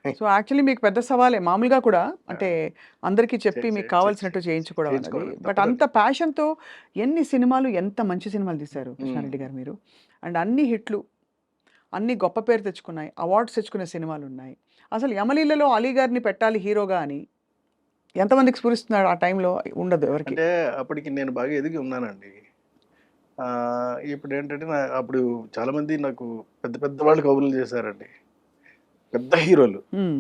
So, actually మీకు పెద్ద సవాలే మామూలుగా కూడా ఆ! అంటే అందరికీ చే చెప్పి చే మీకు చే కావాల్సినట్టు చే చేయించుకోవడం అన్నది. చేయించుకోవాలి బట్ అంత తప్పదండి. ప్యాషన్‌తో ఎన్ని సినిమాలు, ఎంత మంచి సినిమాలు తీశారు హ్మ్. కృష్ణారెడ్డి గారు మీరు. అండ్ అన్ని హిట్లు, అన్ని గొప్ప పేరు తెచ్చుకున్నాయి. అవార్డ్స్ తెచ్చుకునే సినిమాలున్నాయి. అసలు 'యమలీలలో' అలీ గారిని పెట్టాలి హీరోగా అని ఎంతమందికి స్ఫురిస్తున్నాడు ఆ టైంలో? ఉండదు ఎవరికీ. అంటే అప్పటికి నేను బాగా ఎదిగి ఉన్నానండి. ఇప్పుడేంటంటే అప్పుడు చాలామంది నాకు పెద్ద పెద్ద వాళ్ళు కబుర్లు చేశారండి. పెద్ద హీరోలు. హ్మ్.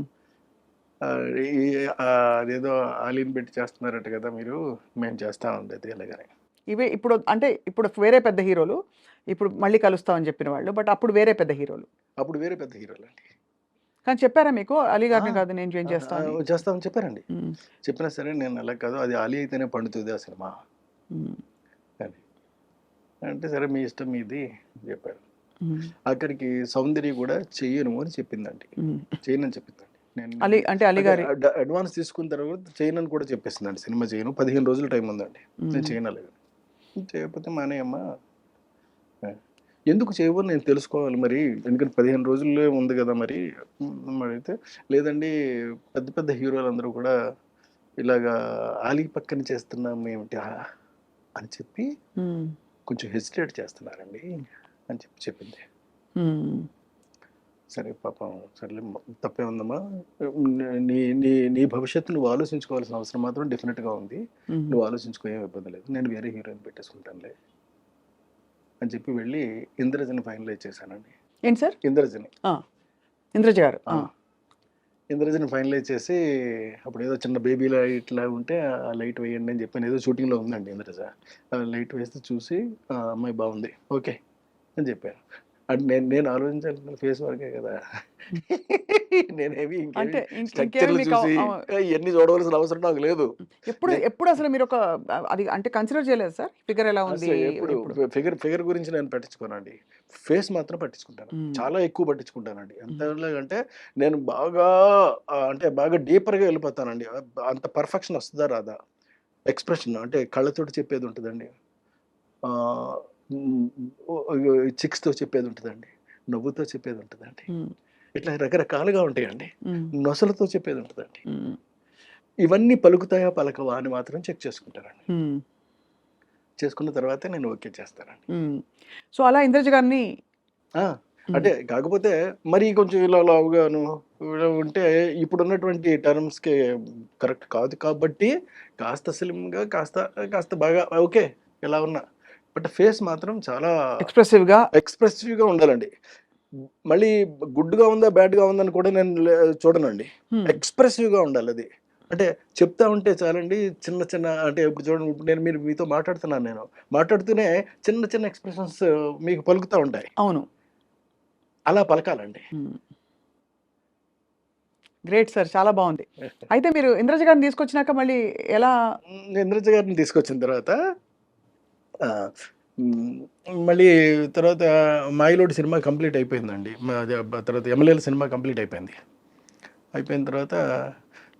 ఈ అదేదో ఆలీని పెట్టి చేస్తున్నారట కదా మీరు, మేము చేస్తామండి అది అలాగని. ఇవే ఇప్పుడు అంటే ఇప్పుడు వేరే పెద్ద హీరోలు. ఇప్పుడు మళ్ళీ కలుస్తామని చెప్పిన వాళ్ళు. బట్ అప్పుడు వేరే పెద్ద హీరోలు. అప్పుడు వేరే పెద్ద హీరోలండి. కానీ చెప్పారా మీకు అలీ ఆ! గారిని కాదు నేను జాయిన్ చేస్తా అని? చేస్తామని చెప్పారండి. హ్మ్. చెప్పినా సరే నేను అలా కాదు, అది ఆలీ అయితేనే పండుతది ఆ సినిమా హ్మ్. అని. అంటే సరే మీ ఇష్టం మీది అని చెప్పారు. హ్మ్. అక్కడికి సౌందర్య కూడా చెయ్యను అని చెప్పిందండి. హ్మ్. చేయనని చెప్పిందండి. నేను అలీ అంటే అలీ అంటే గారి అడ్వాన్స్ తీసుకున్న తర్వాత చేయనని కూడా చెప్పేసిందండి. సినిమా చేయను. 15 రోజులు టైం ఉందండి. నేను హ్మ్. చేయను అలాగని. చేయకపోతే మానేయమ్మా. ఆ! ఎందుకు చేయవో నేను తెలుసుకోవాలి మరి. ఎందుకంటే 15 రోజుల్లో ఉంది గదా! మరి. అడిగితే లేదండి పెద్ద పెద్ద హీరోలందరూ కూడా ఇలాగా ఆలీ పక్కన చేస్తున్నామేమిటి అని చెప్పి హ్మ్. కొంచెం హెసిటేట్ చేస్తున్నారండి అని చెప్పింది. హ్మ్. సరే పాపం సర్లే తప్పేముందమ్మా. నీ నీ నీ భవిష్యత్తు నువ్వు ఆలోచించుకోవాల్సిన అవసరం మాత్రం డెఫినిట్‌గా ఉంది. హ్మ్. నువ్వు ఆలోచించుకో ఏం ఇబ్బంది లేదు. నేను వేరే హీరోయిన్ పెట్టేసుకుంటానులే అని చెప్పి వెళ్ళి 'ఇంద్రజని' ఫైనలైజ్ చేశానండి. ఏంటి సార్? 'ఇంద్రజని' ఆ! ఇంద్రజ గారు. ఆ! ఆ! 'ఇంద్రజని' ఫైనలైజ్ చేసి అప్పుడేదో చిన్న బేబీ లైట్‌లా ఉంటే ఆ లైట్ వేయండి అని చెప్పాను. ఏదో షూటింగ్‌లో ఉందండి 'ఇంద్రజ.' ఆ లైట్ వేస్తే చూసి ఆ అమ్మాయి బాగుంది. ఓకే. అని చెప్పారు. అంటే నేను నేను ఆలోచించాల్సిన ఫేస్ వరకే కదా! హ్మ్. ఇంకేమి అంటే ఇంకేమి స్ట్రక్చర్‌లు మీకు చూసి ఇయన్నీ చూడవలసిన అవసరం నాకు లేదు. ఎప్పుడు నే ఎప్పుడు అసలు మీరొక అది అంటే కన్సిడర్ చేయలేదా సార్? ఫిగర్ ఎలా ఉంది? అసలు ఎప్పుడు ఎప్పుడు? ఫిగర్ గురించి నేను పట్టించుకోనండి. ఫేస్ మాత్రం పట్టించుకుంటాను. హ్మ్. చాలా ఎక్కువ పట్టించుకుంటానండి. హ్మ్. ఎంతలాగంటే నేను బాగా అంటే బాగా డీపర్‌గా వెళ్ళిపోతానండి. అంత పర్ఫెక్షన్ వస్తదా రాదా? ఎక్స్‌ప్రెషన్ అంటే కళ్ళతోటి చెప్పేదుంటదండి. ఆహ్, హ్మ్. చిక్స్‌తో చెప్పేదుంటదండి. నవ్వుతో చెప్పేదుంటదండి. హ్మ్. ఇట్లా రకరకాలుగా ఉంటాయండి. హ్మ్. నొసలుతో చెప్పేదుంటదండి. హ్మ్. ఇవన్నీ పలుకుతాయా? పలకవా? అని మాత్రం చెక్ చేసుకుంటానండి. హ్మ్. చేసుకున్న తర్వాతే నేను ఓకే చేస్తానండి. హ్మ్. సో, అలా ఇంద్రజ గారిని ఆ! హ్మ్. అంటే కాకపోతే మరీ కొంచెం ఇలా లావుగాను ఇలా ఉంటే ఇప్పుడున్నటువంటి టర్మ్స్‌కి కరెక్ట్ కాదు కాబట్టి కాస్త స్లిమ్‌గా కాస్త కాస్త బాగా ఓకే. ఎలా ఉన్నా. బట్ ఫేస్ మాత్రం చాలా ఎక్స్‌ప్రెసివ్‌గా ఎక్స్‌ప్రెసివ్‌గా ఉండాలండి. మళ్ళీ గుడ్‌గా ఉందా? బ్యాడ్‌గా ఉందని కూడా నేను చూడనండి. హ్మ్. ఎక్స్‌ప్రెసివ్‌గా ఉండాలది. అంటే చెప్తా ఉంటే చాలండి చిన్న చిన్న అంటే ఇప్పుడు చూడండి ఇప్పుడు నేను మీతో మాట్లాడుతున్నాను నేను. మాట్లాడుతూనే చిన్న చిన్న ఎక్స్‌ప్రెషన్స్ మీకు పలుకుతా ఉంటాయి. అవును. అలా పలకాలండి. హ్మ్. Great sir. చాలా బావుంది. అయితే మీరు ఇంద్రజ గారిని తీసుకొచ్చినాక మళ్ళీ ఎలా ఇంద్రజ గారిని తీసుకొచ్చిన తర్వాత ఆహ్, హ్మ్. మళ్ళీ తర్వాత 'మాయలోడి' సినిమా కంప్లీట్ అయిపోయిందండి. అదే తర్వాత 'యమలీల' సినిమా కంప్లీట్ అయిపోయింది. అయిపోయిన తర్వాత